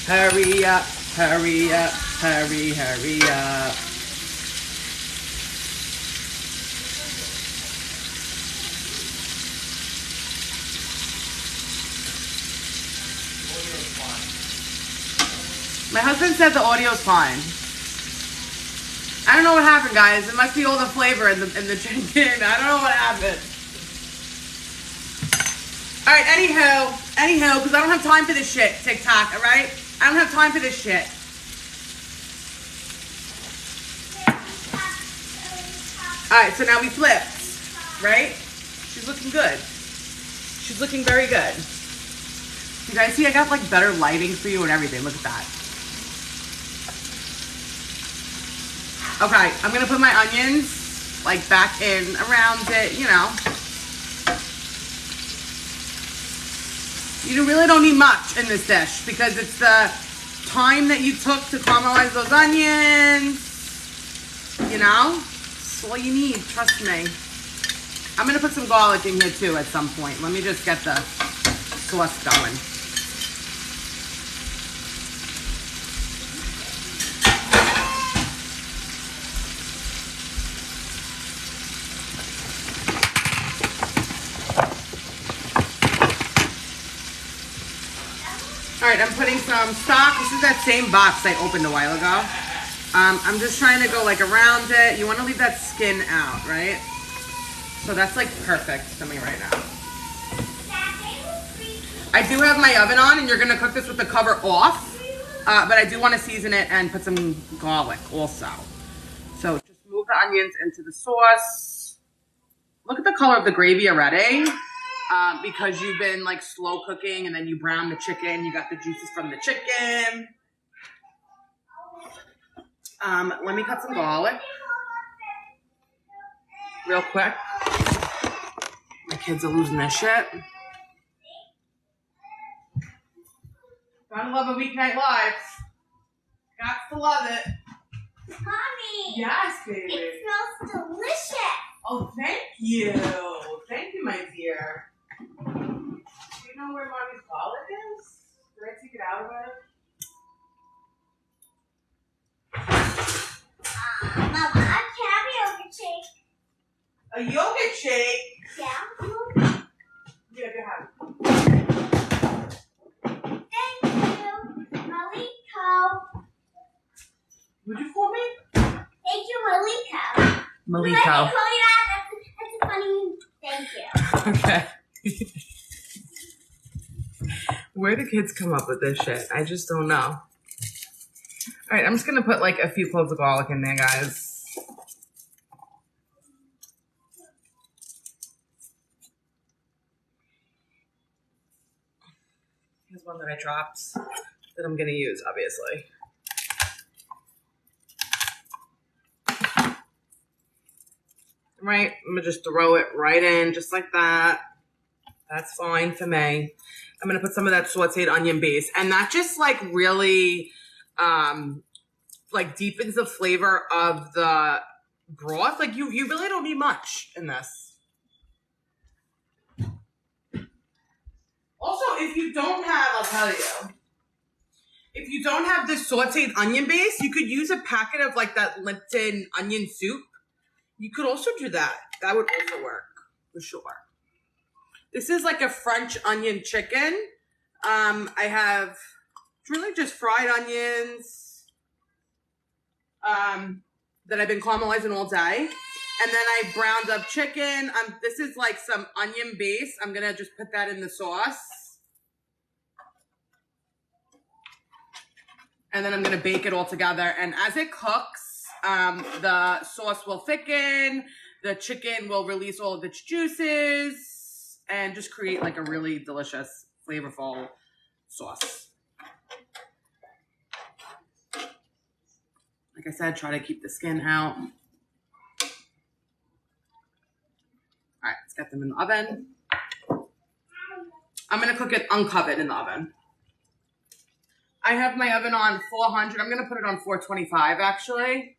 Hurry up, hurry up, hurry up. My husband said the audio's fine. I don't know what happened, guys. It must be all the flavor in the chicken. I don't know what happened. All right, anywho, because I don't have time for this shit, TikTok, all right? I don't have time for this shit. All right, so now we flipped, right? She's looking good. She's looking very good. You guys see, I got like better lighting for you and everything. Look at that. Okay, I'm gonna put my onions like back in around it, you know. You really don't need much in this dish because it's the time that you took to caramelize those onions, you know. That's all you need, trust me. I'm gonna put some garlic in here too at some point. Let me just get the sauce going. All right, I'm putting some stock. This is that same box I opened a while ago. I'm just trying to go like around it. You want to leave that skin out, right? So that's like perfect to me right now. I do have my oven on and you're gonna cook this with the cover off, but I do want to season it and put some garlic also. So just move the onions into the sauce. Look at the color of the gravy already. Because you've been like slow cooking and then you brown the chicken. You got the juices from the chicken. Let me cut some garlic real quick. My kids are losing their shit. Gotta love a weeknight live. Got to love it. Mommy. Yes, baby. It smells delicious. Oh, thank you. Thank you, my dear. Do you know where Mommy's wallet is? Did I take it out of it? Mama, can I have a yogurt shake? A yogurt shake? Yeah. Yeah, go ahead. Thank you, Maliko. Would you call me? Thank you, Maliko. Maliko. Let me call you that. That's a funny thank you. Okay. Where do kids come up with this shit? I just don't know. All right, I'm just gonna put like a few cloves of garlic in there, guys. Here's one that I dropped that I'm gonna use, obviously. Right, I'm gonna just throw it right in, just like that. That's fine for me. I'm gonna put some of that sauteed onion base, and that just like really, like deepens the flavor of the broth. Like you really don't need much in this. Also, if you don't have, I'll tell you, if you don't have this sauteed onion base, you could use a packet of like that Lipton onion soup. You could also do that. That would also work for sure. This is like a French onion chicken. I have really just fried onions that I've been caramelizing all day. And then I browned up chicken. This is like some onion base. I'm going to just put that in the sauce. And then I'm going to bake it all together. And as it cooks, the sauce will thicken. The chicken will release all of its juices. And just create like a really delicious, flavorful sauce. Like I said, try to keep the skin out. All right, let's get them in the oven. I'm gonna cook it uncovered in the oven. I have my oven on 400. I'm gonna put it on 425 actually.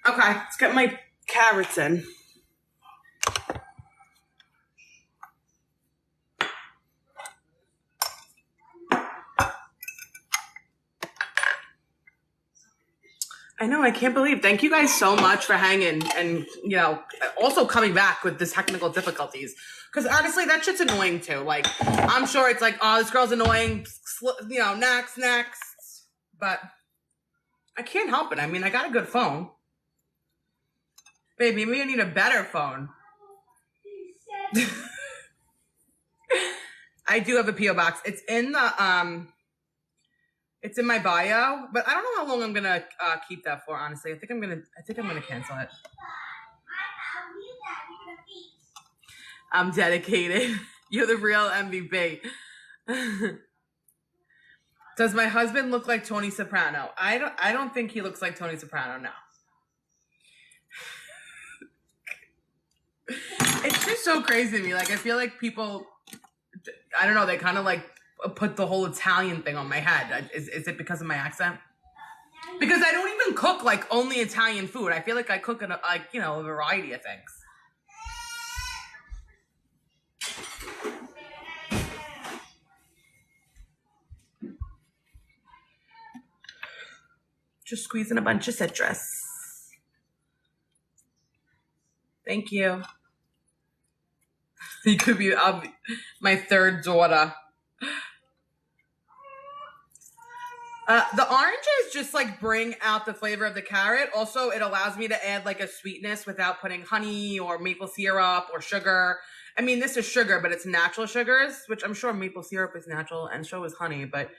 Okay, let's get my carrots in. I know, I can't believe. Thank you guys so much for hanging and, you know, also coming back with this technical difficulties. Because honestly, that shit's annoying too. Like, I'm sure it's like, oh, this girl's annoying, you know, next. But I can't help it. I mean, I got a good phone. Baby, maybe I need a better phone. I do have a P.O. box. It's in the, it's in my bio, but I don't know how long I'm gonna keep that for. Honestly, I think I'm gonna cancel it. I'm dedicated. You're the real MVP. Does my husband look like Tony Soprano? I don't think he looks like Tony Soprano now. It's just so crazy to me. Like, I feel like people, I don't know, they kind of like put the whole Italian thing on my head. Is it because of my accent? Because I don't even cook like only Italian food. I feel like I cook like, you know, a variety of things. Just squeezing a bunch of citrus. Thank you. You could be my third daughter. The oranges just like bring out the flavor of the carrot. Also, it allows me to add like a sweetness without putting honey or maple syrup or sugar. I mean, this is sugar, but it's natural sugars, which I'm sure maple syrup is natural and so is honey. But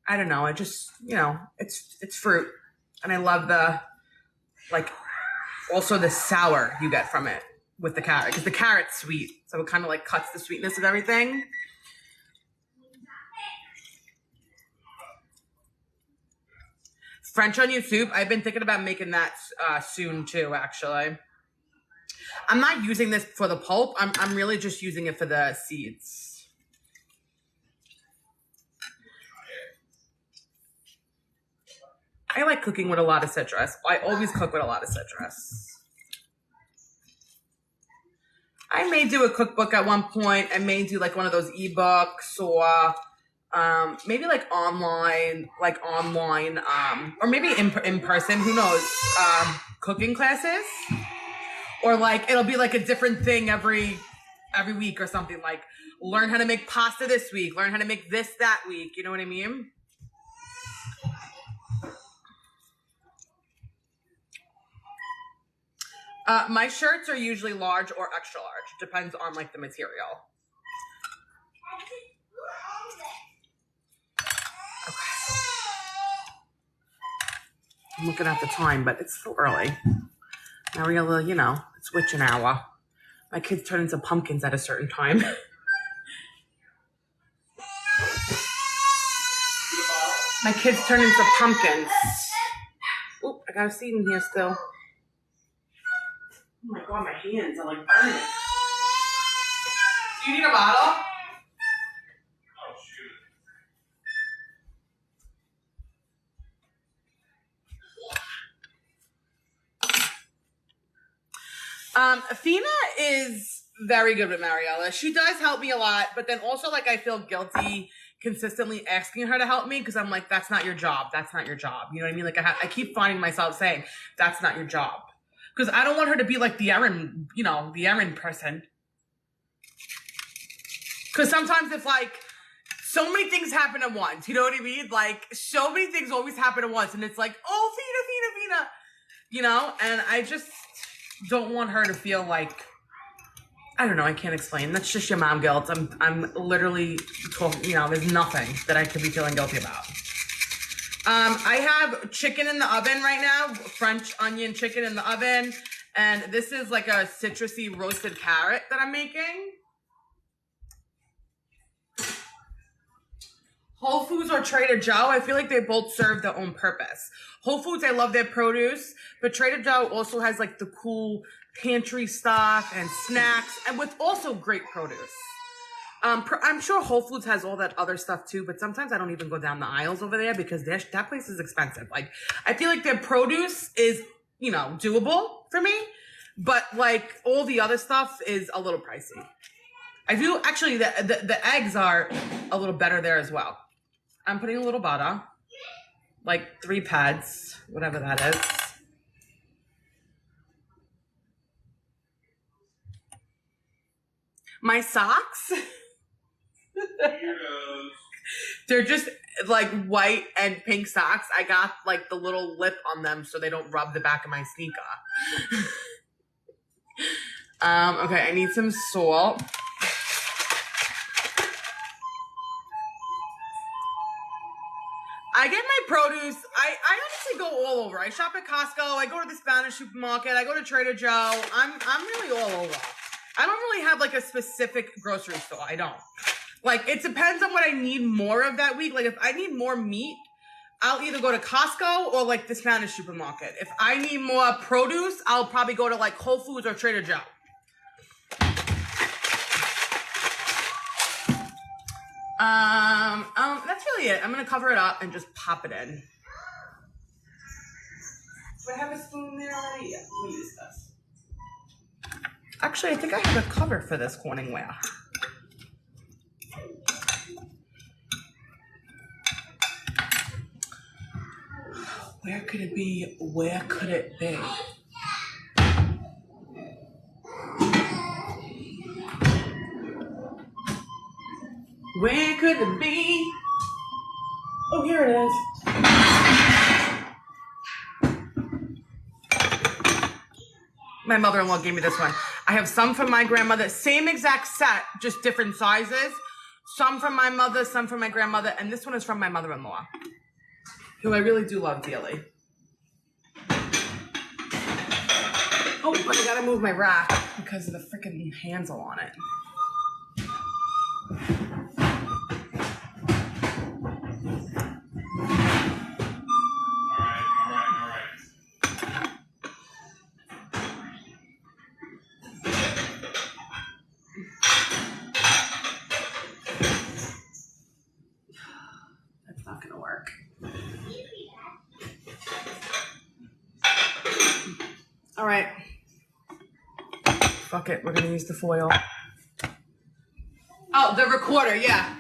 I don't know. I just, you know, it's fruit. And I love the, like, also the sour you get from it with the carrot. Because the carrot's sweet. So it kind of like cuts the sweetness of everything. French onion soup. I've been thinking about making that soon too, actually. I'm not using this for the pulp. I'm really just using it for the seeds. I like cooking with a lot of citrus. I always cook with a lot of citrus. I may do a cookbook at one point. I may do like one of those ebooks or maybe like online, or maybe in person, who knows, cooking classes, or like, it'll be like a different thing every week or something, like learn how to make pasta this week, learn how to make this that week. You know what I mean? My shirts are usually large or extra large. Depends on like the material. I'm looking at the time, but it's still early. Now we're gonna, you know, it's witching hour. My kids turn into pumpkins at a certain time. My kids turn into pumpkins. Oop, I got a seed in here still. Oh my God, my hands are like burning. Do you need a bottle? Oh, shoot. Athena is very good with Mariella. She does help me a lot, but then also like I feel guilty consistently asking her to help me because I'm like, that's not your job. That's not your job. You know what I mean? Like I keep finding myself saying, that's not your job. Because I don't want her to be like the errand, you know, the errand person. Because sometimes it's like, so many things happen at once. You know what I mean? Like, so many things always happen at once. And it's like, oh, Fina. You know? And I just don't want her to feel like, I don't know, I can't explain. That's just your mom guilt. I'm literally talking, you know, there's nothing that I could be feeling guilty about. I have chicken in the oven right now, French onion chicken in the oven, and this is like a citrusy roasted carrot that I'm making. Whole Foods or Trader Joe, I feel like they both serve their own purpose. Whole Foods, I love their produce, but Trader Joe also has like the cool pantry stock and snacks, and with also great produce. I'm sure Whole Foods has all that other stuff too, but sometimes I don't even go down the aisles over there because that place is expensive. Like, I feel like their produce is you know, doable for me. But like all the other stuff is a little pricey. I feel actually the eggs are a little better there as well. I'm putting a little butter, like 3 pads, whatever that is. My socks, they're just like white and pink socks. I got like the little lip on them so they don't rub the back of my sneaker. Okay, I need some salt. I get my produce, I honestly go all over. I shop at Costco, I go to the Spanish supermarket, I go to Trader Joe. I'm really all over. I don't really have like a specific grocery store. I don't. Like, it depends on what I need more of that week. Like, if I need more meat, I'll either go to Costco or like the Spanish supermarket. If I need more produce, I'll probably go to like Whole Foods or Trader Joe. That's really it. I'm gonna cover it up and just pop it in. Do I have a spoon there already? Yeah, let me use this. Actually, I think I have a cover for this Corningware. Where could it be? Where could it be? Where could it be? Oh, here it is. My mother-in-law gave me this one. I have some from my grandmother, same exact set, just different sizes. Some from my mother, some from my grandmother, and this one is from my mother-in-law, who I really do love dearly. Oh, but I gotta move my rack because of the freaking handle on it. That's not gonna work. All right. Fuck it, we're gonna use the foil. Oh, the recorder, yeah.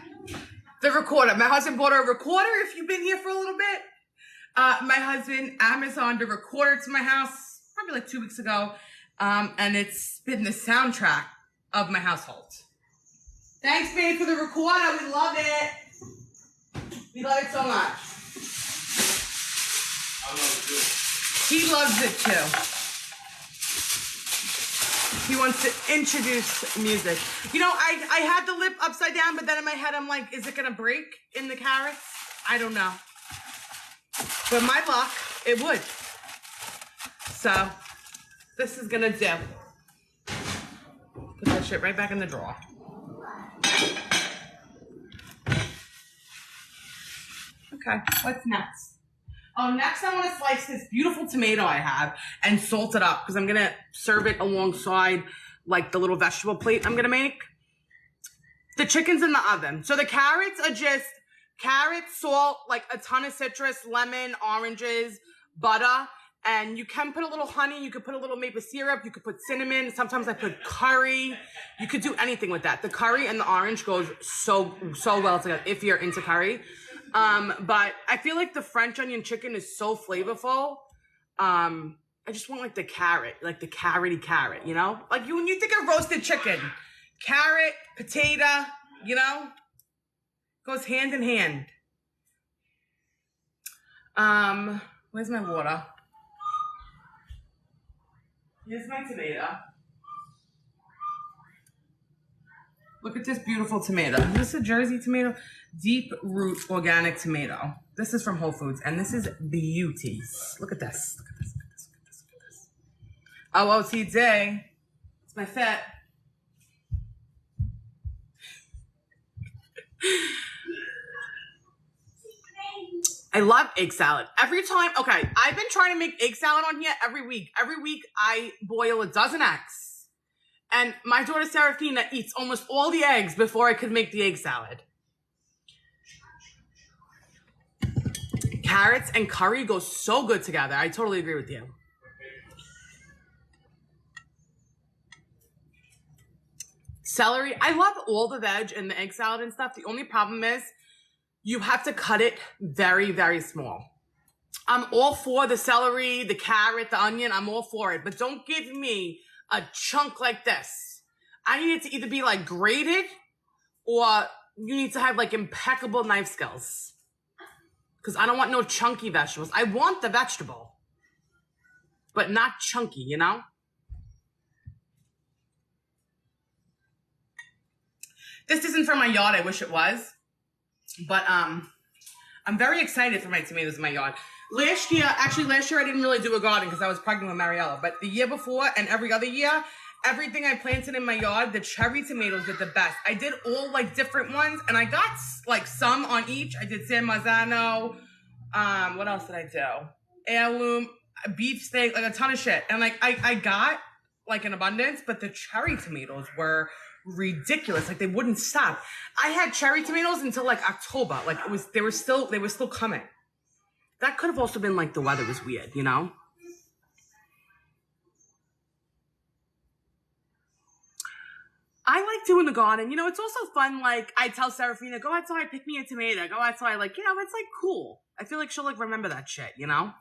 The recorder. My husband bought a recorder, if you've been here for a little bit. My husband Amazoned a recorder to my house probably like 2 weeks ago. And it's been the soundtrack of my household. Thanks, babe, for the recorder. We love it. We love it so much. I love it too. He loves it too. He wants to introduce music. You know, I had the lip upside down, but then in my head, I'm like, is it going to break in the carrots? I don't know. But my luck, it would. So, this is going to do. Put that shit right back in the drawer. Okay, what's next? Oh, next I want to slice this beautiful tomato I have and salt it up because I'm going to serve it alongside like the little vegetable plate I'm going to make. The chicken's in the oven. So the carrots are just carrots, salt, like a ton of citrus, lemon, oranges, butter. And you can put a little honey. You could put a little maple syrup. You could put cinnamon. Sometimes I put curry. You could do anything with that. The curry and the orange goes so well together if you're into curry. But I feel like the French onion chicken is so flavorful. I just want like the carrot, like the carroty carrot, you know? Like when you think of roasted chicken, carrot, potato, you know? Goes hand in hand. Where's my water? Here's my tomato. Look at this beautiful tomato. Is this a Jersey tomato? Deep root organic tomato. This is from Whole Foods, and this is beauties. Look at this. Look at this. Look at this. Look at this. Look at this. OOTD. It's my fit. I love egg salad. Every time, okay, I've been trying to make egg salad on here every week. Every week I boil a dozen eggs. And my daughter Serafina eats almost all the eggs before I could make the egg salad. Carrots and curry go so good together. I totally agree with you. Celery. I love all the veg and the egg salad and stuff. The only problem is you have to cut it very, very small. I'm all for the celery, the carrot, the onion. I'm all for it. But don't give me a chunk like this. I need it to either be like grated or you need to have like impeccable knife skills. Because I don't want no chunky vegetables. I want the vegetable, but not chunky, you know? This isn't from my yard. I wish it was. But I'm very excited for my tomatoes in my yard. Last year I didn't really do a garden because I was pregnant with Mariella. But the year before and every other year, everything I planted in my yard, the cherry tomatoes did the best. I did all like different ones and I got like some on each. I did San Marzano. What else did I do? Heirloom, beefsteak, like a ton of shit. And like I got like an abundance, but the cherry tomatoes were ridiculous. Like they wouldn't stop. I had cherry tomatoes until like October. Like they were still coming. That could have also been like the weather was weird, you know? I like doing the garden. You know, it's also fun. Like I tell Serafina, go outside, pick me a tomato. Go outside. Like, you know, it's like cool. I feel like she'll like remember that shit, you know?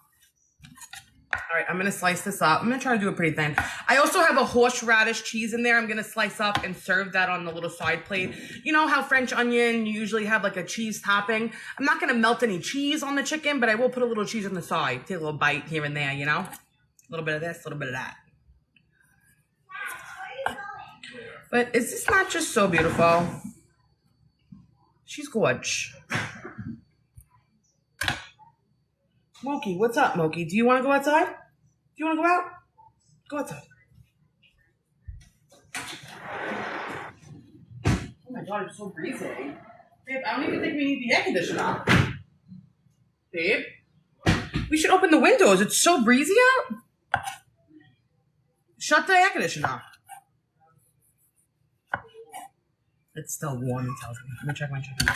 All right, I'm going to slice this up. I'm going to try to do it pretty thin. I also have a horseradish cheese in there. I'm going to slice up and serve that on the little side plate. You know how French onion, you usually have like a cheese topping. I'm not going to melt any cheese on the chicken, but I will put a little cheese on the side. Take a little bite here and there, you know? A little bit of this, a little bit of that. But is this not just so beautiful? She's gorgeous. Moki, what's up, Moki? Do you want to go outside? Do you want to go out? Go outside. Oh my God, it's so breezy. Babe, I don't even think we need the air conditioner. Babe, we should open the windows. It's so breezy out. Shut the air conditioner. It's still warm, it tells me. Let me check my chicken.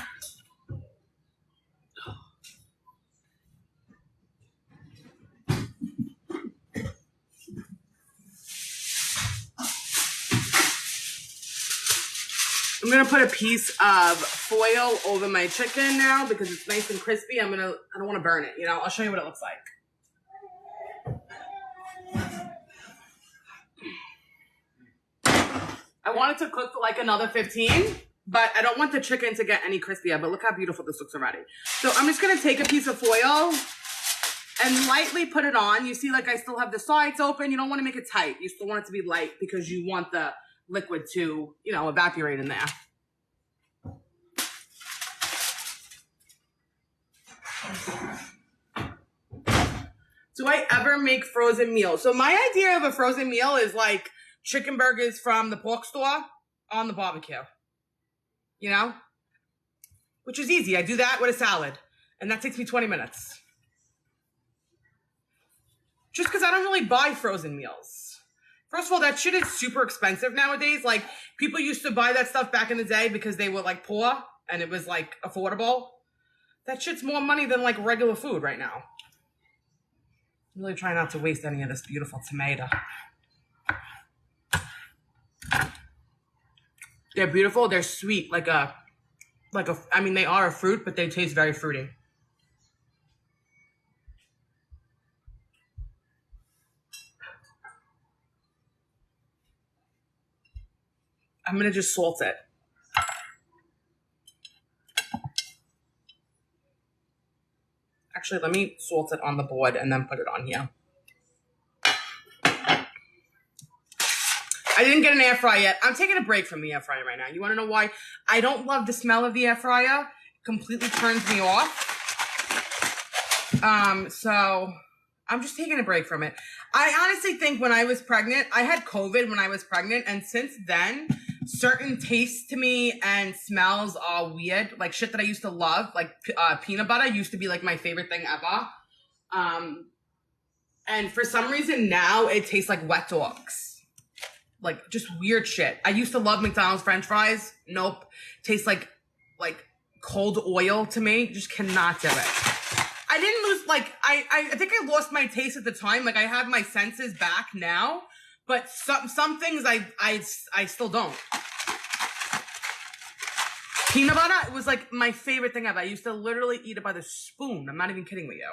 I'm gonna put a piece of foil over my chicken now because it's nice and crispy. I don't want to burn it, you know. I'll show you what it looks like. I want it to cook for like another 15, but I don't want the chicken to get any crispier. But look how beautiful this looks already. So I'm just gonna take a piece of foil and lightly put it on. You see, like I still have the sides open. You don't want to make it tight. You still want it to be light because you want the liquid to, you know, evaporate in there. Do I ever make frozen meals? So my idea of a frozen meal is like chicken burgers from the pork store on the barbecue. You know? Which is easy. I do that with a salad. And that takes me 20 minutes. Just because I don't really buy frozen meals. First of all, that shit is super expensive nowadays. Like, people used to buy that stuff back in the day because they were, like, poor and it was, like, affordable. That shit's more money than, like, regular food right now. I'm really trying not to waste any of this beautiful tomato. They're beautiful. They're sweet. I mean, they are a fruit, but they taste very fruity. I'm going to just salt it. Actually, let me salt it on the board and then put it on here. I didn't get an air fryer yet. I'm taking a break from the air fryer right now. You want to know why? I don't love the smell of the air fryer. It completely turns me off. So I'm just taking a break from it. I honestly think when I was pregnant, I had COVID when I was pregnant. And since then, certain tastes to me and smells are weird. Like shit that I used to love, like peanut butter used to be like my favorite thing ever. And for some reason now it tastes like wet dogs. Like just weird shit. I used to love McDonald's French fries. Nope. Tastes like cold oil to me. Just cannot do it. I didn't lose, like, I think I lost my taste at the time. Like I have my senses back now. But some things I still don't. Peanut butter, it was like my favorite thing ever. I used to literally eat it by the spoon. I'm not even kidding with you.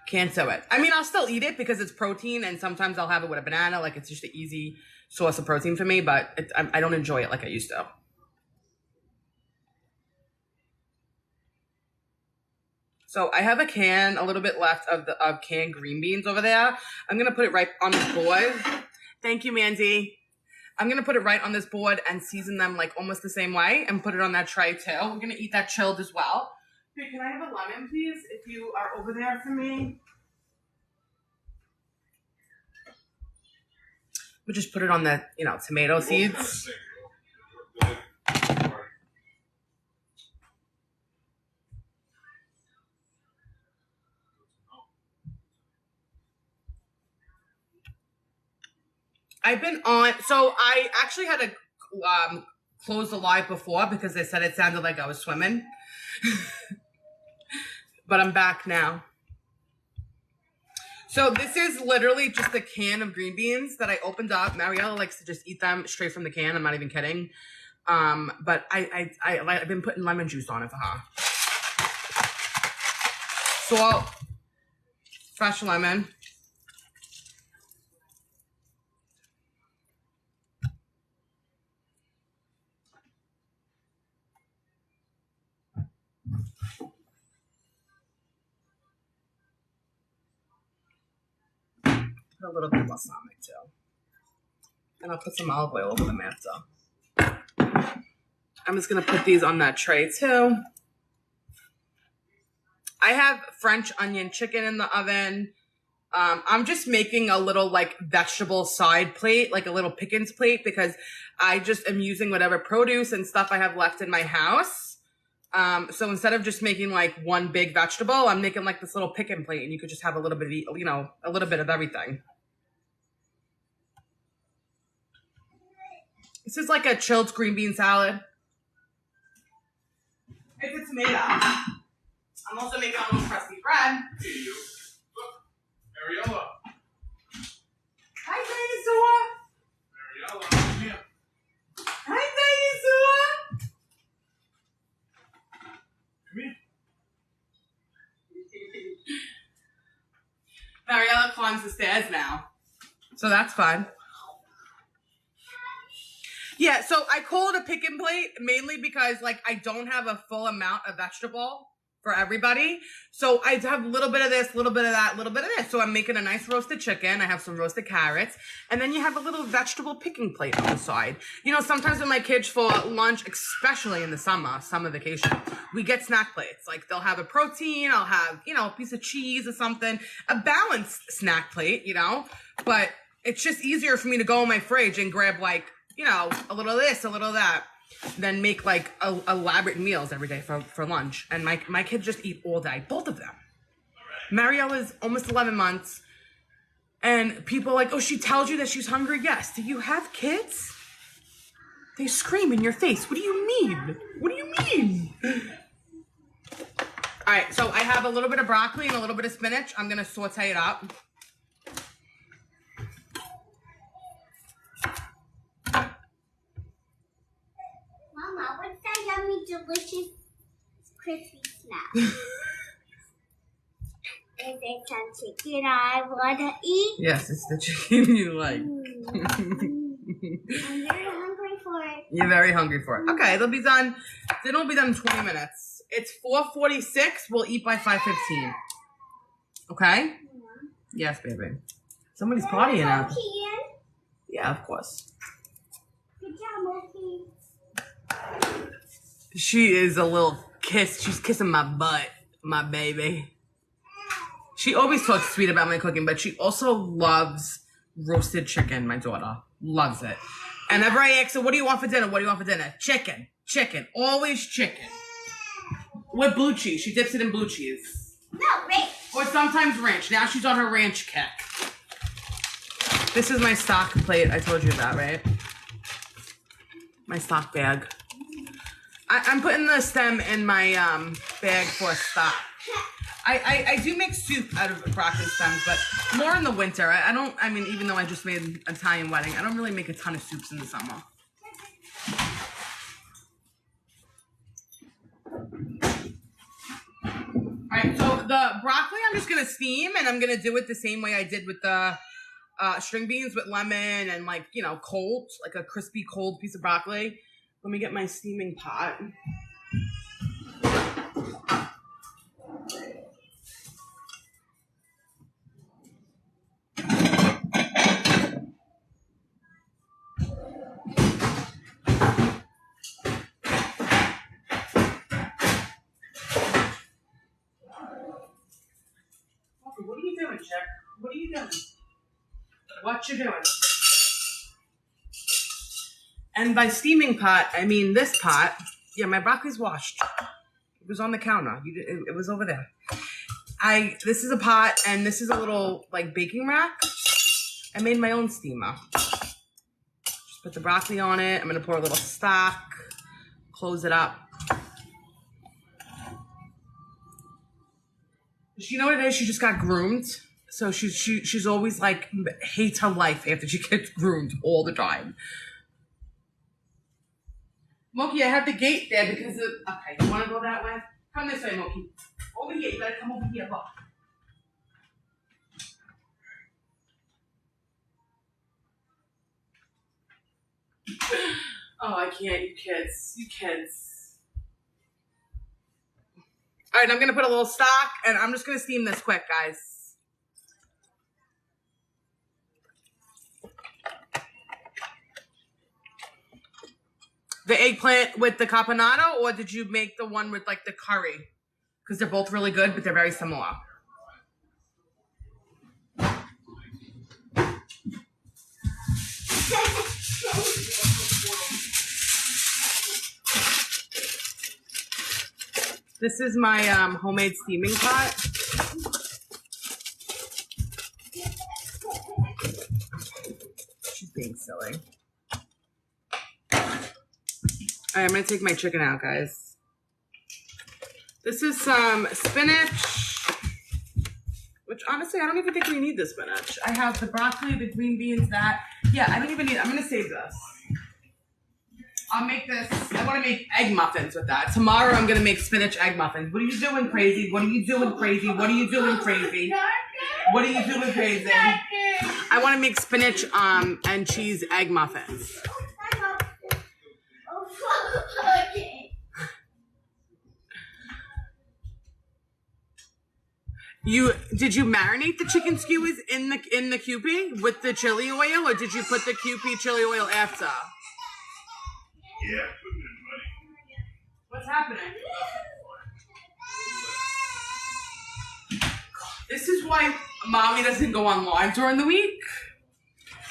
Can't do it. I mean, I'll still eat it because it's protein, and sometimes I'll have it with a banana. Like, it's just an easy source of protein for me, but I don't enjoy it like I used to. So I have a little bit left of canned green beans over there. I'm going to put it right on this board. Thank you, Mandy. I'm going to put it right on this board and season them like almost the same way and put it on that tray too. We're going to eat that chilled as well. Hey, can I have a lemon, please, if you are over there for me? We'll just put it on the, tomato seeds. So I actually had to close the live before because they said it sounded like I was swimming. But I'm back now. So this is literally just a can of green beans that I opened up. Mariella likes to just eat them straight from the can. I'm not even kidding. But I've been putting lemon juice on it for her. Salt, fresh lemon. A little bit of balsamic too. And I'll put some olive oil over them after. I'm just gonna put these on that tray too. I have French onion chicken in the oven. I'm just making a little like vegetable side plate, like a little pickings plate, because I just am using whatever produce and stuff I have left in my house. So instead of just making like one big vegetable, I'm making like this little picking plate, and you could just have a little bit of, a little bit of everything. This is like a chilled green bean salad. It's a tomato. I'm also making a little crusty bread. Hey, you. Look, Mariella. Hi, dinosaur. Mariella, come here. Hi, dinosaur. Come here. Mariella climbs the stairs now. So that's fun. Yeah, so I call it a pick and plate mainly because like I don't have a full amount of vegetable for everybody. So I have a little bit of this, a little bit of that, a little bit of this. So I'm making a nice roasted chicken. I have some roasted carrots. And then you have a little vegetable picking plate on the side. Sometimes with my kids for lunch, especially in the summer vacation, we get snack plates. Like they'll have a protein, I'll have, a piece of cheese or something, a balanced snack plate, but it's just easier for me to go in my fridge and grab like, a little of this, a little of that, than make like elaborate meals every day for lunch. And my kids just eat all day, both of them. Mariella's almost 11 months, and people are like, oh, she tells you that she's hungry? Yes. Do you have kids? They scream in your face. What do you mean? What do you mean? All right, so I have a little bit of broccoli and a little bit of spinach. I'm gonna saute it up. Mama, what's that yummy, delicious, crispy snack? Is it some chicken I want to eat? Yes, it's the chicken you like. I'm very hungry for it. You're very hungry for it. Okay, it'll be done. Dinner will be done in 20 minutes. It's 4:46. We'll eat by 5:15. Okay? Yes, baby. Somebody's partying now. Yeah, of course. Good job, Moki. She is a little kiss. She's kissing my butt, my baby. She always talks sweet about my cooking, but she also loves roasted chicken, my daughter. Loves it. And whenever I ask her, what do you want for dinner? What do you want for dinner? Chicken. Chicken. Always chicken. With blue cheese. She dips it in blue cheese. No, ranch. Or sometimes ranch. Now she's on her ranch kick. This is my stock plate. I told you that, right? My stock bag. I'm putting the stem in my bag for stock. I do make soup out of broccoli stems, but more in the winter. I mean, even though I just made an Italian wedding, I don't really make a ton of soups in the summer. right, so the broccoli I'm just gonna steam, and I'm gonna do it the same way I did with the string beans, with lemon and, like, you know, cold, like a crispy cold piece of broccoli. Let me get my steaming pot. What are you doing, Chick? What are you doing? What you doing? And by steaming pot, I mean this pot. Yeah, my broccoli's washed. It was on the counter. It was over there. This is a pot, and this is a little, like, baking rack. I made my own steamer. Just put the broccoli on it. I'm gonna pour a little stock. Close it up. You know what it is? She just got groomed. So she's always, like, hates her life after she gets groomed all the time. Moki, I have the gate there because of... Okay, you want to go that way? Come this way, Moki. Over here. You gotta come over here. Look. Oh, I can't. You kids. You kids. All right, I'm going to put a little stock, and I'm just going to steam this quick, guys. The eggplant with the caponata, or did you make the one with, like, the curry? Because they're both really good, but they're very similar. This is my homemade steaming pot. She's being silly. All right, I'm gonna take my chicken out, guys. This is some spinach, which honestly, I don't even think we need the spinach. I have the broccoli, the green beans, yeah, I don't even need, I'm gonna save this. I'll make this, I wanna make egg muffins with that. Tomorrow I'm gonna make spinach egg muffins. What are you doing, crazy? What are you doing, crazy? What are you doing, crazy? What are you doing, crazy? I wanna make spinach and cheese egg muffins. Did you marinate the chicken skewers in the Kewpie with the chili oil, or did you put the Kewpie chili oil after? Yeah. What's happening? This is why Mommy doesn't go on live during the week.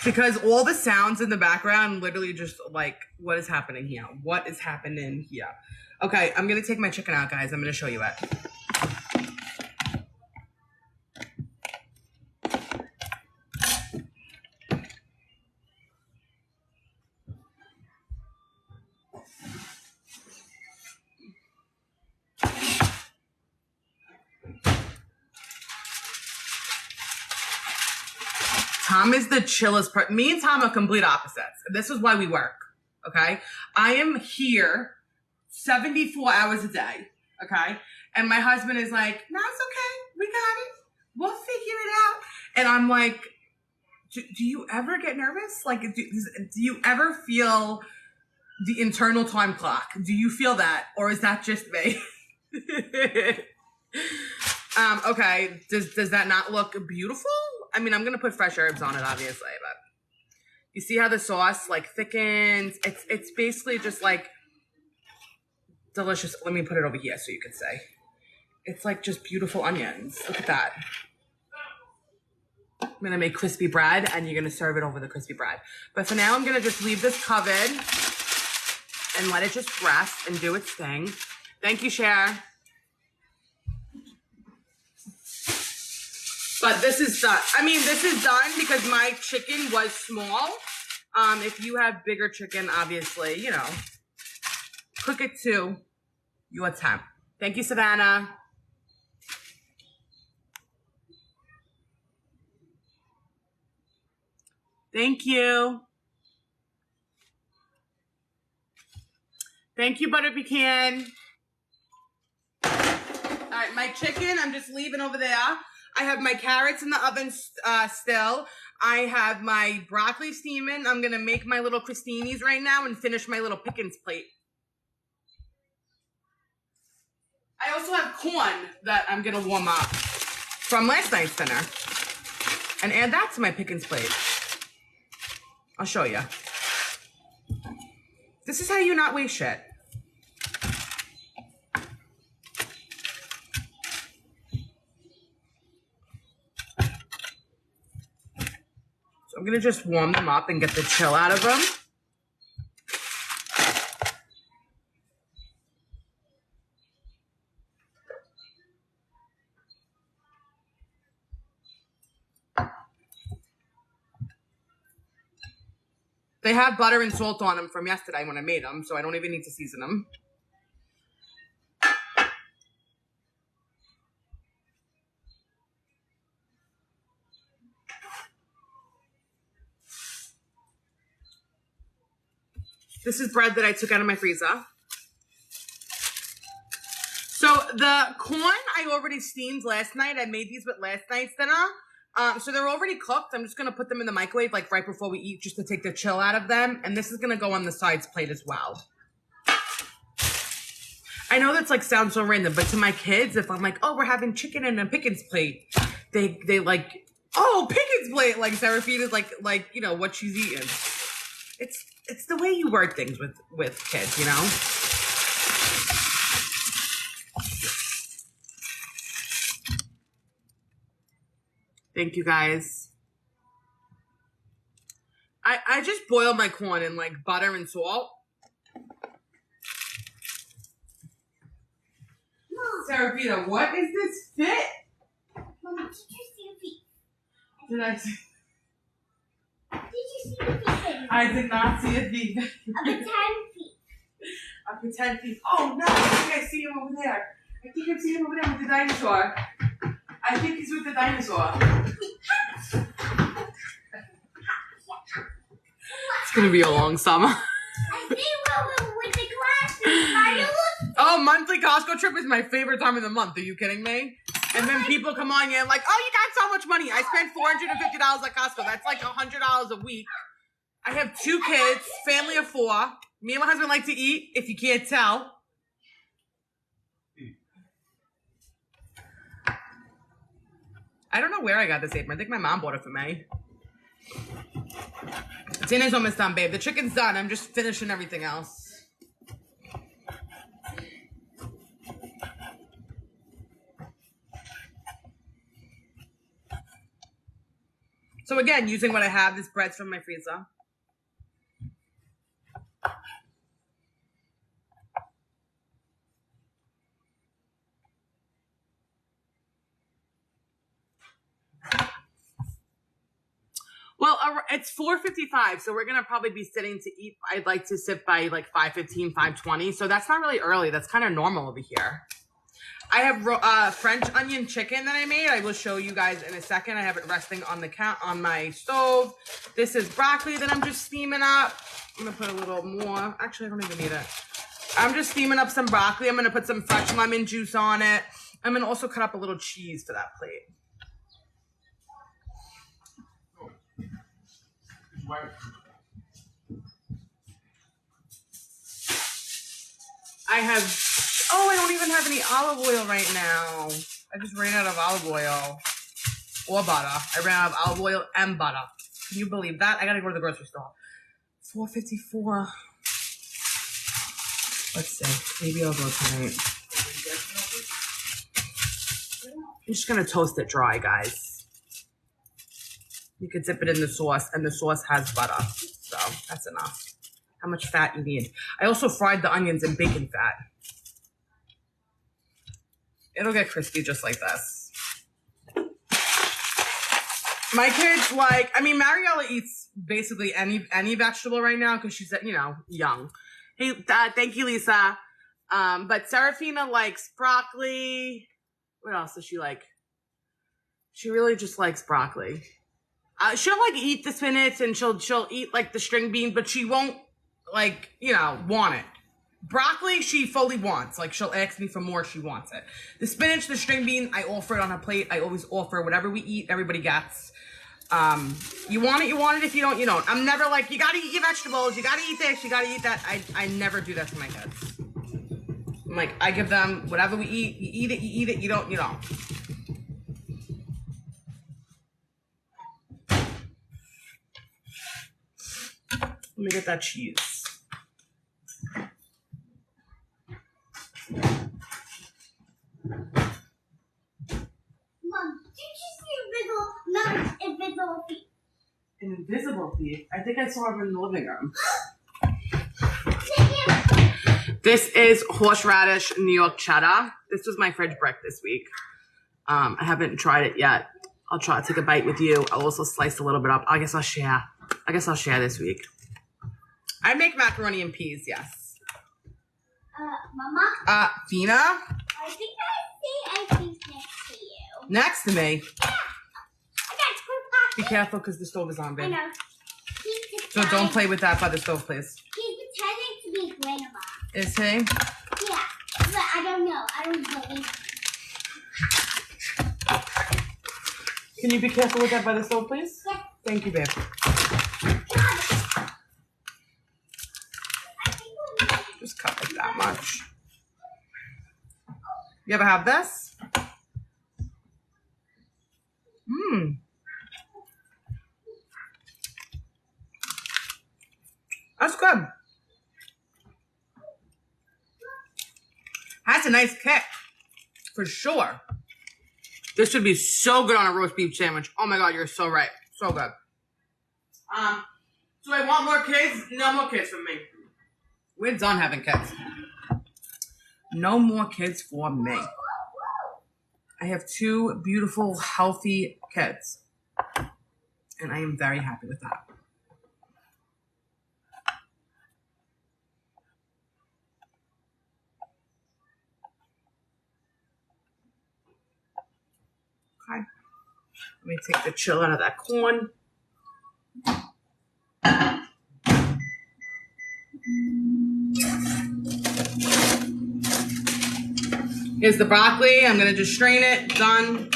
Because all the sounds in the background literally just like, what is happening here? What is happening here? Okay, I'm gonna take my chicken out, guys. I'm gonna show you it. Tom is the chillest person. Me and Tom are complete opposites. This is why we work, okay? I am here 74 hours a day, okay? And my husband is like, no, it's okay. We got it. We'll figure it out. And I'm like, do you ever get nervous? Like, do you ever feel the internal time clock? Do you feel that? Or is that just me? Okay, does that not look beautiful? I mean, I'm gonna put fresh herbs on it, obviously, but you see how the sauce like thickens? It's basically just like delicious. Let me put it over here so you can see. It's like just beautiful onions. Look at that. I'm gonna make crispy bread, and you're gonna serve it over the crispy bread. But for now, I'm gonna just leave this covered and let it just rest and do its thing. Thank you, Cher. But this is done. I mean, this is done because my chicken was small. If you have bigger chicken, obviously, you know, cook it to your temp. Thank you, Savannah. Thank you. Thank you, Butter Pecan. right, my chicken, I'm just leaving over there. I have my carrots in the oven still. I have my broccoli steaming. I'm going to make my little crostinis right now and finish my little Pickens plate. I also have corn that I'm going to warm up from last night's dinner. And add that to my Pickens plate. I'll show you. This is how you not waste shit. So I'm going to just warm them up and get the chill out of them. They have butter and salt on them from yesterday when I made them, so I don't even need to season them. This is bread that I took out of my freezer. So the corn I already steamed last night. I made these with last night's dinner. So they're already cooked. I'm just going to put them in the microwave like right before we eat just to take the chill out of them. And this is going to go on the sides plate as well. I know that's like sounds so random, but to my kids, if I'm like, oh, we're having chicken and a Pickens plate, they like, oh, Pickens plate. Like Serafina's like, you know, what she's eating. It's the way you word things with kids, you know? Thank you, guys. I just boil my corn in like butter and salt. Serafina, what is this fit? Mom, did you see a feet? Did I see? Did you see the feet? I did not see a feet. A pretend feet. A pretend feet. Oh no, I think I see him over there. I think I've seen him over there with the dinosaur. I think he's with the dinosaur. It's gonna be a long summer. I think we're with the glasses. Are you looking? Oh, monthly Costco trip is my favorite time of the month. Are you kidding me? And then people come on here like, oh, you got so much money. I spent $450 at Costco. That's like $100 a week. I have 2 kids, family of 4. Me and my husband like to eat, if you can't tell. I don't know where I got this apron. I think my mom bought it for me. Dinner's almost done, babe. The chicken's done. I'm just finishing everything else. So again, using what I have, this bread's from my freezer. Well, it's 4:55, so we're going to probably be sitting to eat. I'd like to sit by like 5:15, 5:20. So that's not really early. That's kind of normal over here. I have French onion chicken that I made. I will show you guys in a second. I have it resting on on my stove. This is broccoli that I'm just steaming up. I'm going to put a little more. Actually, I don't even need it. I'm just steaming up some broccoli. I'm going to put some fresh lemon juice on it. I'm going to also cut up a little cheese for that plate. I don't even have any olive oil right now. I just ran out of olive oil or butter. I ran out of olive oil and butter. Can you believe that? I gotta go to the grocery store. $4.54. Let's see. Maybe I'll go tonight. I'm just gonna toast it dry, guys. You could dip it in the sauce, and the sauce has butter. So that's enough. How much fat you need. I also fried the onions in bacon fat. It'll get crispy just like this. My kids Mariella eats basically any vegetable right now because she's, young. Hey, thank you, Lisa. But Serafina likes broccoli. What else does she like? She really just likes broccoli. She'll eat the spinach and she'll eat the string bean, but she won't want it. Broccoli, she fully wants. Like, she'll ask me for more, she wants it. The spinach, the string bean, I offer it on a plate. I always offer whatever we eat, everybody gets. You want it, you want it. If you don't, you don't. I'm never like, you gotta eat your vegetables, you gotta eat this, you gotta eat that. I never do that to my kids. I'm like, I give them whatever we eat. You eat it, you eat it. You don't, you don't. Let me get that cheese. Mom, did you see invisible feet? An invisible thief? I think I saw her in the living room. This is horseradish New York cheddar. This was my fridge brick this week. I haven't tried it yet. I'll try to take a bite with you. I'll also slice a little bit up. I guess I'll share this week. I make macaroni and peas, yes. Mama? Fina? I think I see a piece next to you. Next to me. Yeah. I got two pockets. Be careful because the stove is on, I babe. know. So don't play with that by the stove, please. He's pretending to be grandma. Is he? Yeah, but I don't know. I don't believe. Can you be careful with that by the stove, please? Yeah. Thank you, babe. Just cut like that much. You ever have this? Mmm. That's good. That's a nice kick. For sure. This would be so good on a roast beef sandwich. Oh my God, you're so right. So good. So I want more kids? No more kids for me. We're done having kids. No more kids for me. I have two beautiful, healthy kids. And I am very happy with that. Okay. Let me take the chill out of that corn. Here's the broccoli. I'm gonna just strain it. Done.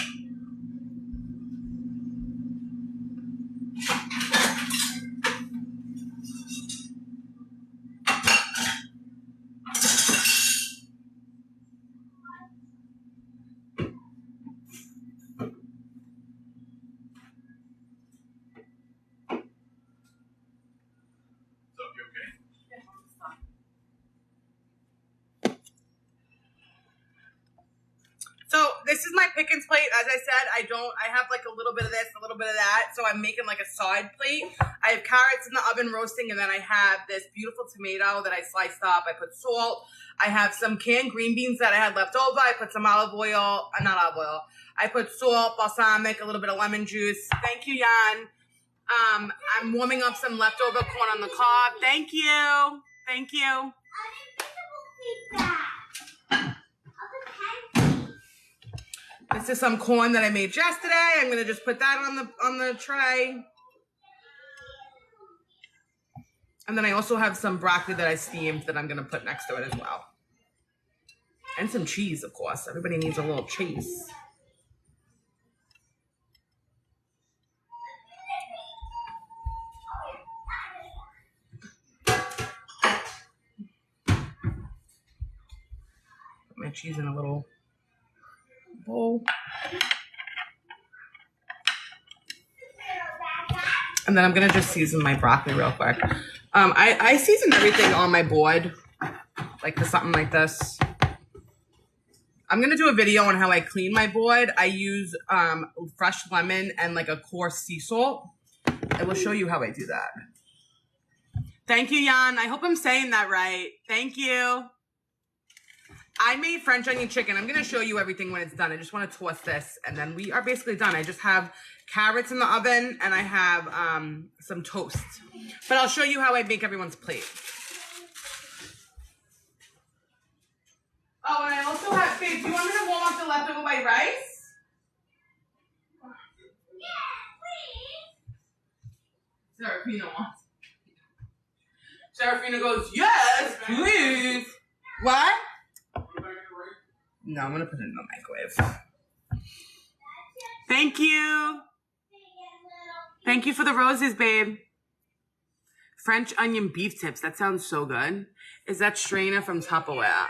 So this is my pickings plate. As I said, I have like a little bit of this, a little bit of that. So I'm making like a side plate. I have carrots in the oven roasting, and then I have this beautiful tomato that I sliced up. I put salt. I have some canned green beans that I had left over. I put some olive oil, not olive oil. I put salt, balsamic, a little bit of lemon juice. Thank you, Jan. I'm warming up some leftover corn on the cob. Thank you. Thank you. This is some corn that I made yesterday. I'm gonna just put that on the tray. And then I also have some broccoli that I steamed that I'm gonna put next to it as well. And some cheese, of course. Everybody needs a little cheese. Put my cheese in a little bowl. And then I'm gonna just season my broccoli real quick. I season everything on my board, like for something like this. I'm gonna do a video on how I clean my board. I use fresh lemon and like a coarse sea salt. I will show you how I do that. Thank you, Jan. I hope I'm saying that right. Thank you. I made French onion chicken. I'm going to show you everything when it's done. I just want to toss this, and then we are basically done. I just have carrots in the oven, and I have some toast. But I'll show you how I make everyone's plate. Oh, and I also have, babe, do you want me to warm up the leftover white rice? Yeah, please. Serafina wants. Serafina goes, yes, please. What? No, I'm gonna put it in the microwave. Thank you. Thank you for the roses, babe. French onion beef tips. That sounds so good. Is that strainer from Tupperware?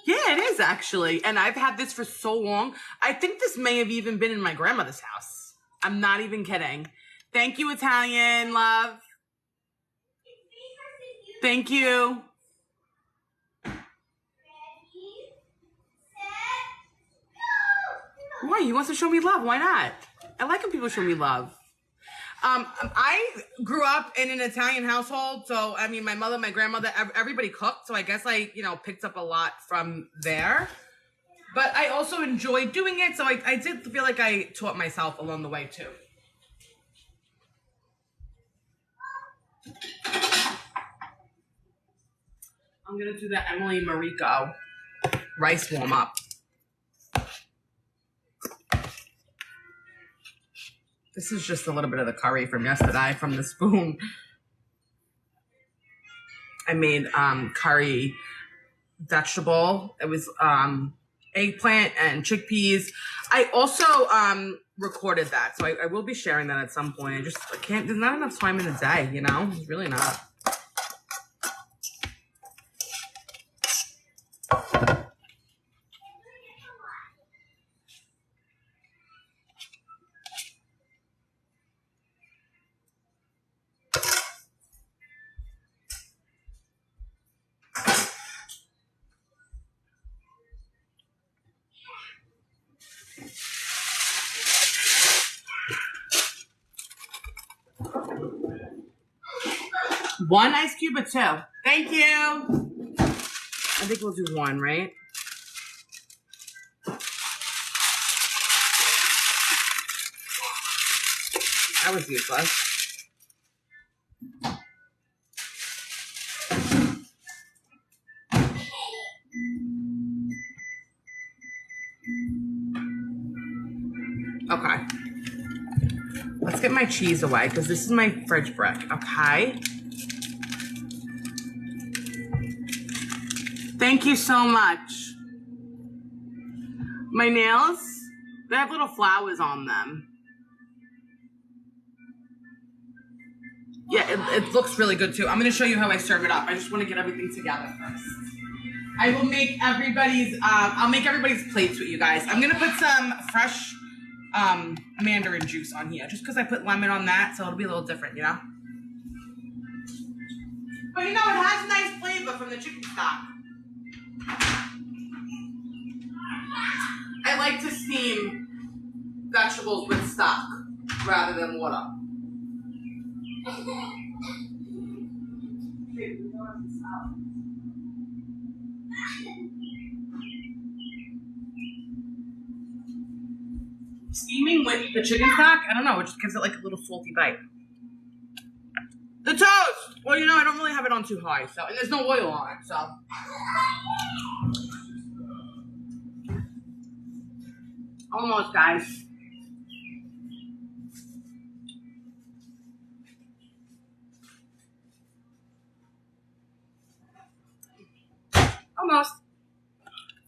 Yeah, it is actually. And I've had this for so long. I think this may have even been in my grandmother's house. I'm not even kidding. Thank you, Italian love. Thank you. Why? He wants to show me love. Why not? I like when people show me love. I grew up in an Italian household, so I mean, my mother, my grandmother, everybody cooked, so I guess I, picked up a lot from there. But I also enjoyed doing it, so I did feel like I taught myself along the way too. I'm gonna do the Emily Mariko rice warm up. This is just a little bit of the curry from yesterday from the spoon. I made curry vegetable. It was eggplant and chickpeas. I also recorded that, so I will be sharing that at some point. I can't, there's not enough time in the day, It's really not. One ice cube or two? Thank you. I think we'll do one, right? That was useless. Okay. Let's get my cheese away because this is my fridge brick, okay? Thank you so much. My nails, they have little flowers on them. Yeah, it looks really good too. I'm going to show you how I serve it up. I just want to get everything together first. I will make everybody's, I'll make everybody's plates with you guys. I'm going to put some fresh mandarin juice on here just because I put lemon on that, so it'll be a little different, But it has a nice flavor from the chicken stock. I like to steam vegetables with stock rather than water. Steaming with the chicken stock, I don't know, it just gives it like a little salty bite. The toast! Well, I don't really have it on too high, so, and there's no oil on it, so. Almost, guys. Almost.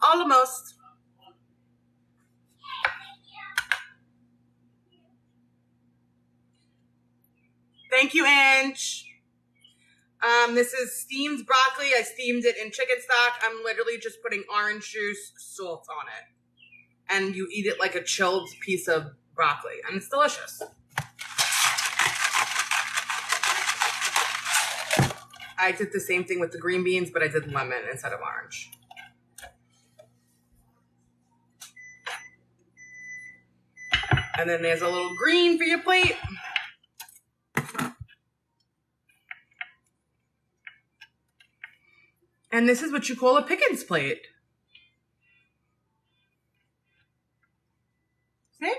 Almost. Thank you, Ange. This is steamed broccoli. I steamed it in chicken stock. I'm literally just putting orange juice, salt on it. And you eat it like a chilled piece of broccoli. And it's delicious. I did the same thing with the green beans, but I did lemon instead of orange. And then there's a little green for your plate. And this is what you call a Pickens plate. See?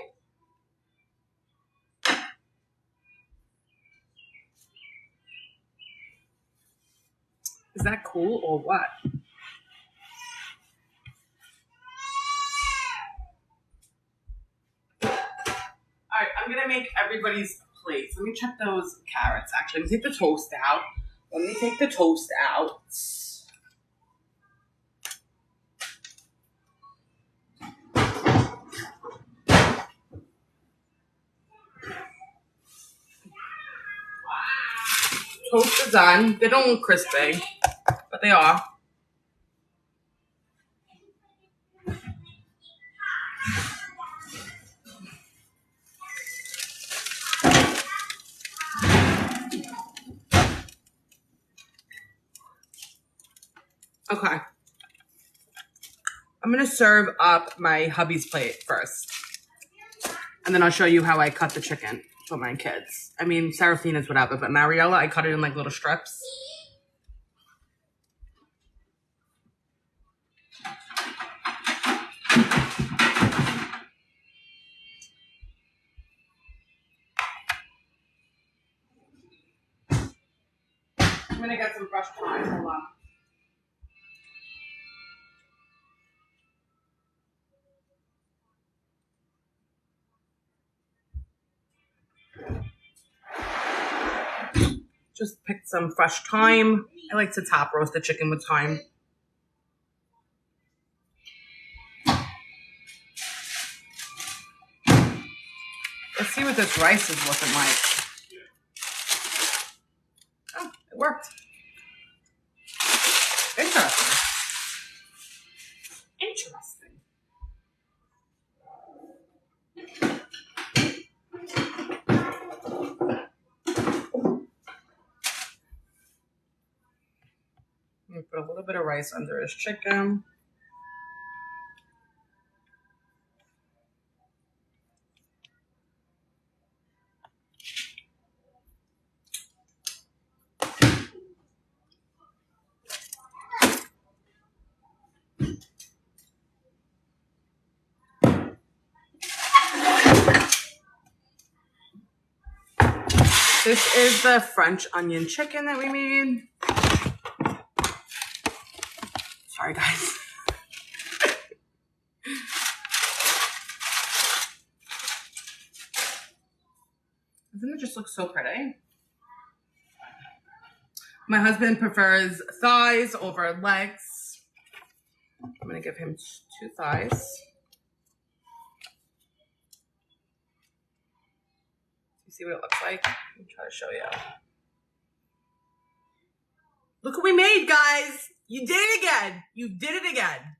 Is that cool or what? All right, I'm gonna make everybody's plates. Let me check those carrots. Actually, let me take the toast out. Toast is done. They don't look crispy, but they are. Okay. I'm going to serve up my hubby's plate first. And then I'll show you how I cut the chicken for my kids. I mean, Seraphina's whatever, but Mariella, I cut it in like little strips. I'm going to get some fresh thyme. Hold on. Just picked some fresh thyme. I like to top roast the chicken with thyme. Let's see what this rice is looking like. Oh, it worked. Interesting. Interesting. I'm gonna put a little bit of rice under his chicken. This is the French onion chicken that we made. Sorry, guys. Doesn't it just look so pretty? My husband prefers thighs over legs. I'm gonna give him 2 thighs. You see what it looks like? Let me try to show you. Look what we made, guys. You did it again. You did it again.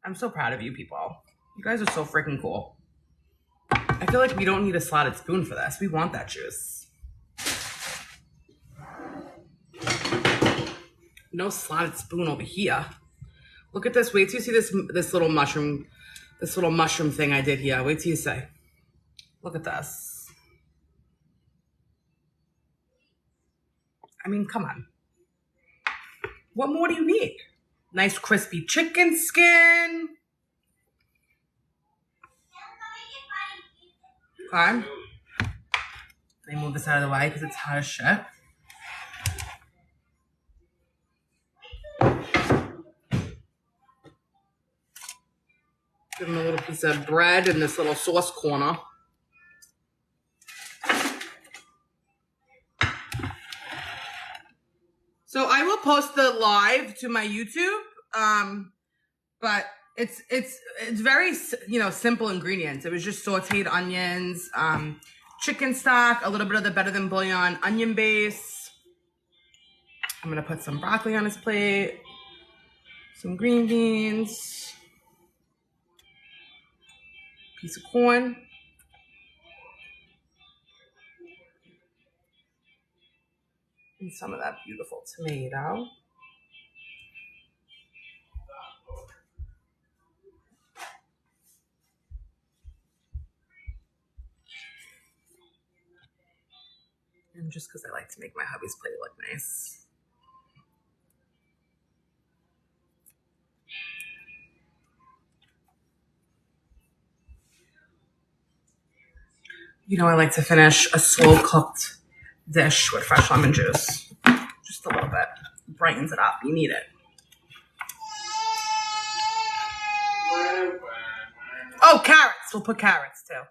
I'm so proud of you people. You guys are so freaking cool. I feel like we don't need a slotted spoon for this. We want that juice. No slotted spoon over here. Look at this. Wait till you see this little mushroom thing I did here. Wait till you see. Look at this. I mean, come on. What more do you need? Nice crispy chicken skin. Okay. Let me move this out of the way because it's hot as shit. Give him a little piece of bread in this little sauce corner. So I will post the live to my YouTube, but it's very, simple ingredients. It was just sauteed onions, chicken stock, a little bit of the Better Than Bouillon onion base. I'm gonna put some broccoli on his plate, some green beans, piece of corn. And some of that beautiful tomato. And just because I like to make my hubby's plate look nice. I like to finish a slow-cooked dish with fresh lemon juice. Just a little bit. Brightens it up. You need it. Oh, carrots. We'll put carrots too.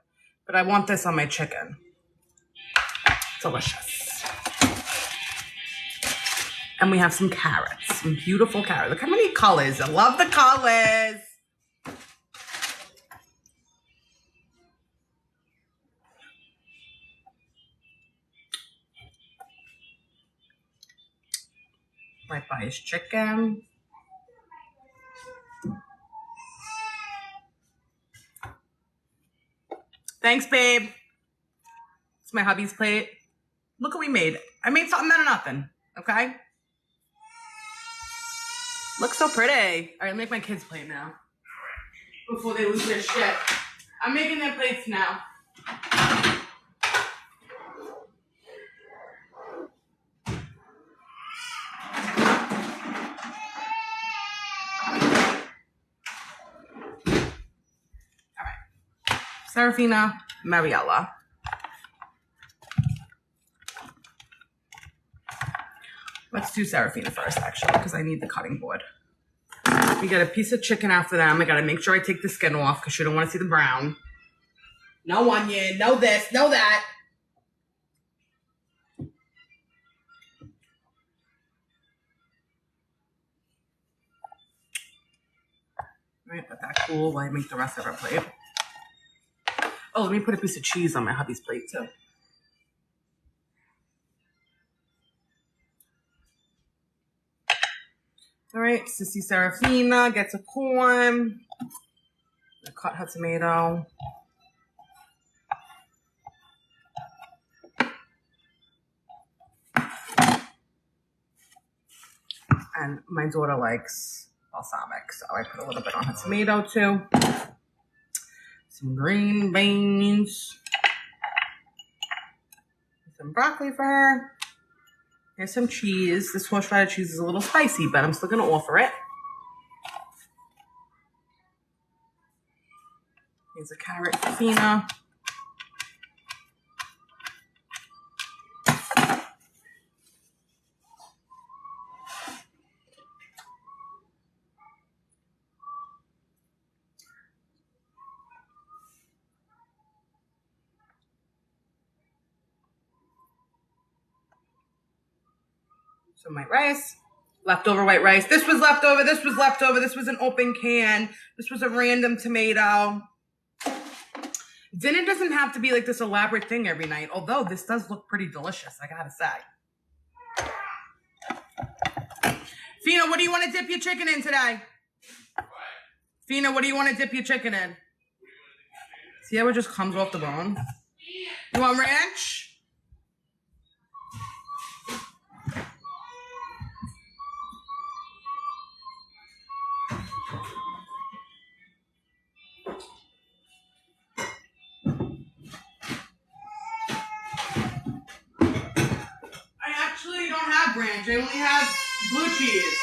But I want this on my chicken. Delicious. And we have some carrots. Some beautiful carrots. Look how many colors. I love the colors. Right by his chicken. Thanks, babe. It's my hubby's plate. Look what we made. I made something out of nothing, okay? Looks so pretty. All right, make my kids' plate now. Before they lose their shit. I'm making their plates now. All right. Serafina, Mariella. Let's do Serafina first, actually, because I need the cutting board. We get a piece of chicken after them. I gotta make sure I take the skin off because you don't want to see the brown. No onion, no this, no that. All right, let that cool while I make the rest of our plate. Oh, let me put a piece of cheese on my hubby's plate, too. All right, Sissy Serafina gets a corn. I cut her tomato. And my daughter likes balsamic, so I put a little bit on her tomato too. Some green beans. Some broccoli for her. Here's some cheese. This horseradish cheese is a little spicy, but I'm still going to offer it. Here's a carrot for Fina. Some white rice. Leftover white rice. This was leftover. This was leftover. This was an open can. This was a random tomato. Dinner doesn't have to be like this elaborate thing every night, although this does look pretty delicious, I gotta say. Fina, what do you want to dip your chicken in today? What? Fina, what do you want to dip your chicken in? See how it just comes off the bone? You want ranch? Ranch. I only have blue cheese.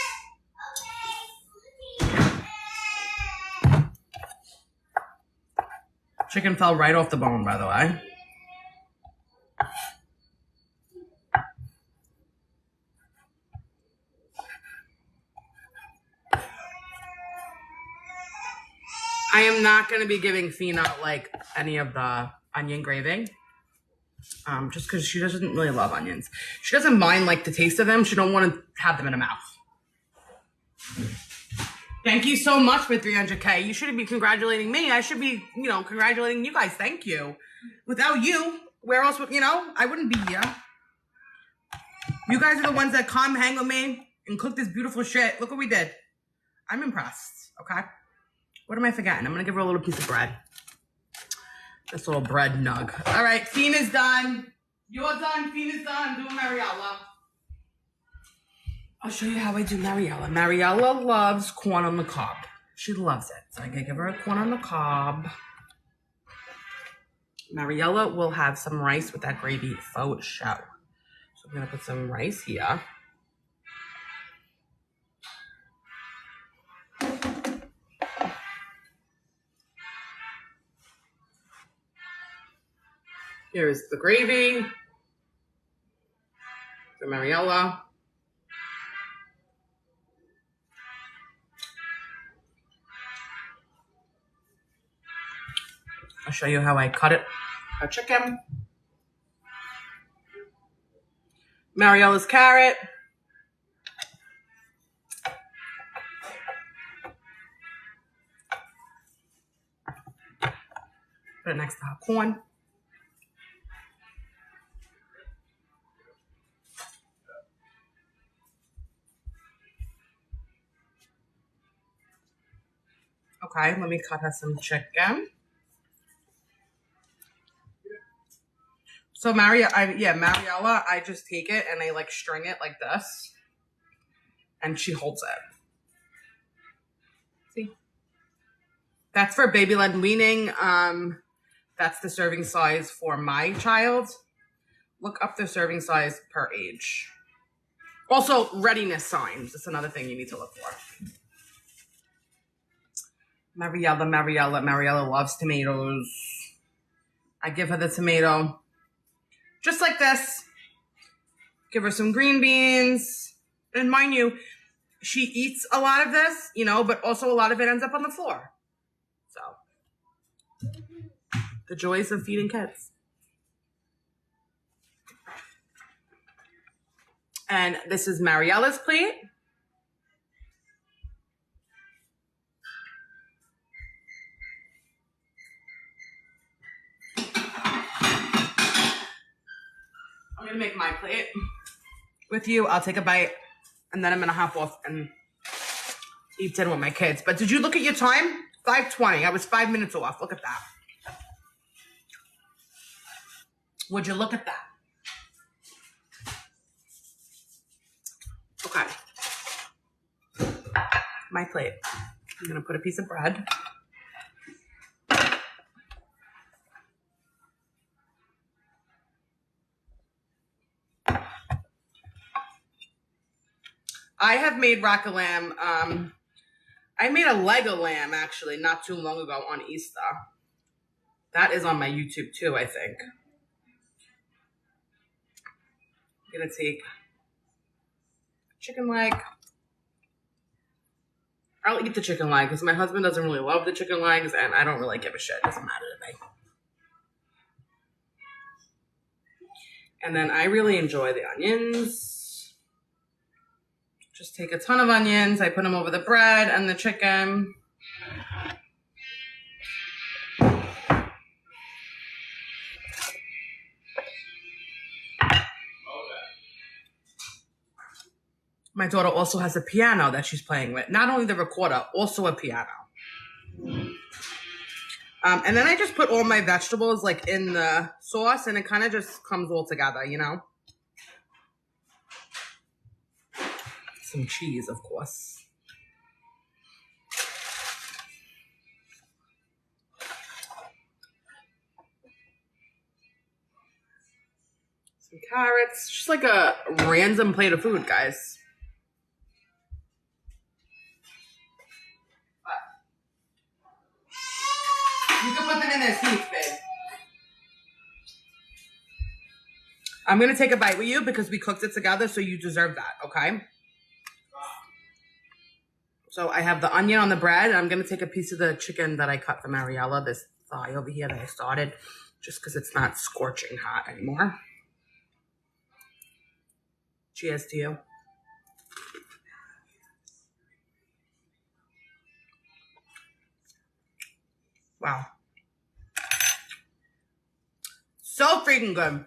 Chicken fell right off the bone, by the way. I am not going to be giving Fina like any of the onion gravy. Just because she doesn't really love onions. She doesn't mind like the taste of them. She don't want to have them in her mouth. Thank you so much for 300K. You shouldn't be congratulating me. I should be, congratulating you guys. Thank you. Without you, where else would, I wouldn't be here. You guys are the ones that come hang with me and cook this beautiful shit. Look what we did. I'm impressed, okay? What am I forgetting? I'm going to give her a little piece of bread. This little bread nug. All right, Fina's done. You're done. Fina's done. I'm doing Mariella. I'll show you how I do Mariella. Mariella loves corn on the cob. She loves it. So I'm going to give her a corn on the cob. Mariella will have some rice with that gravy faux show. So I'm going to put some rice here. Here's the gravy for Mariella. I'll show you how I cut it. A chicken. Mariella's carrot. Put it next to her corn. Okay, let me cut her some chicken. So Mariella, I just take it and I like string it like this. And she holds it. See? That's for baby-led weaning. That's the serving size for my child. Look up the serving size per age. Also, readiness signs. That's another thing you need to look for. Mariella loves tomatoes. I give her the tomato. Just like this. Give her some green beans. And mind you, she eats a lot of this, you know, but also a lot of it ends up on the floor. So, the joys of feeding kids. And this is Mariella's plate. I'm gonna make my plate with you. I'll take a bite and then I'm gonna hop off and eat dinner with my kids. But did you look at your time? 5:20. I was 5 minutes off. Look at that. Would you look at that? Okay. My plate. I'm gonna put a piece of bread. I have made rack of lamb. I made a leg of lamb actually not too long ago on Easter. That is on my YouTube too, I think. I'm gonna take chicken leg. I'll eat the chicken leg because my husband doesn't really love the chicken legs and I don't really give a shit. It doesn't matter to me. And then I really enjoy the onions. Just take a ton of onions. I put them over the bread and the chicken. My daughter also has a piano that she's playing with. Not only the recorder, also a piano. And then I just put all my vegetables like in the sauce and it kind of just comes all together, you know? Some cheese, of course. Some carrots. Just like a random plate of food, guys. You can put them in their seats, babe. I'm going to take a bite with you because we cooked it together, so you deserve that, okay? So I have the onion on the bread, and I'm going to take a piece of the chicken that I cut for Mariella, this thigh over here that I started, just because it's not scorching hot anymore. Cheers to you. Wow. So freaking good.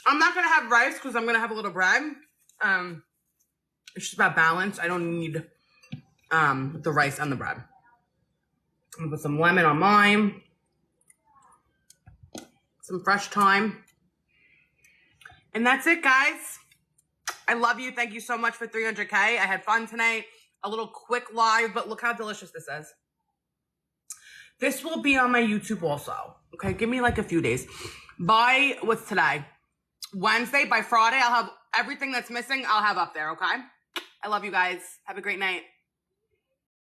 I'm not going to have rice because I'm going to have a little bread. It's just about balance. I don't need the rice and the bread. I'm going to put some lemon on mine. Some fresh thyme. And that's it, guys. I love you. Thank you so much for 300K. I had fun tonight. A little quick live, but look how delicious this is. This will be on my YouTube also. Okay, give me like a few days. By, what's today? Wednesday. By Friday, I'll have everything that's missing, I'll have up there, okay? I love you guys. Have a great night.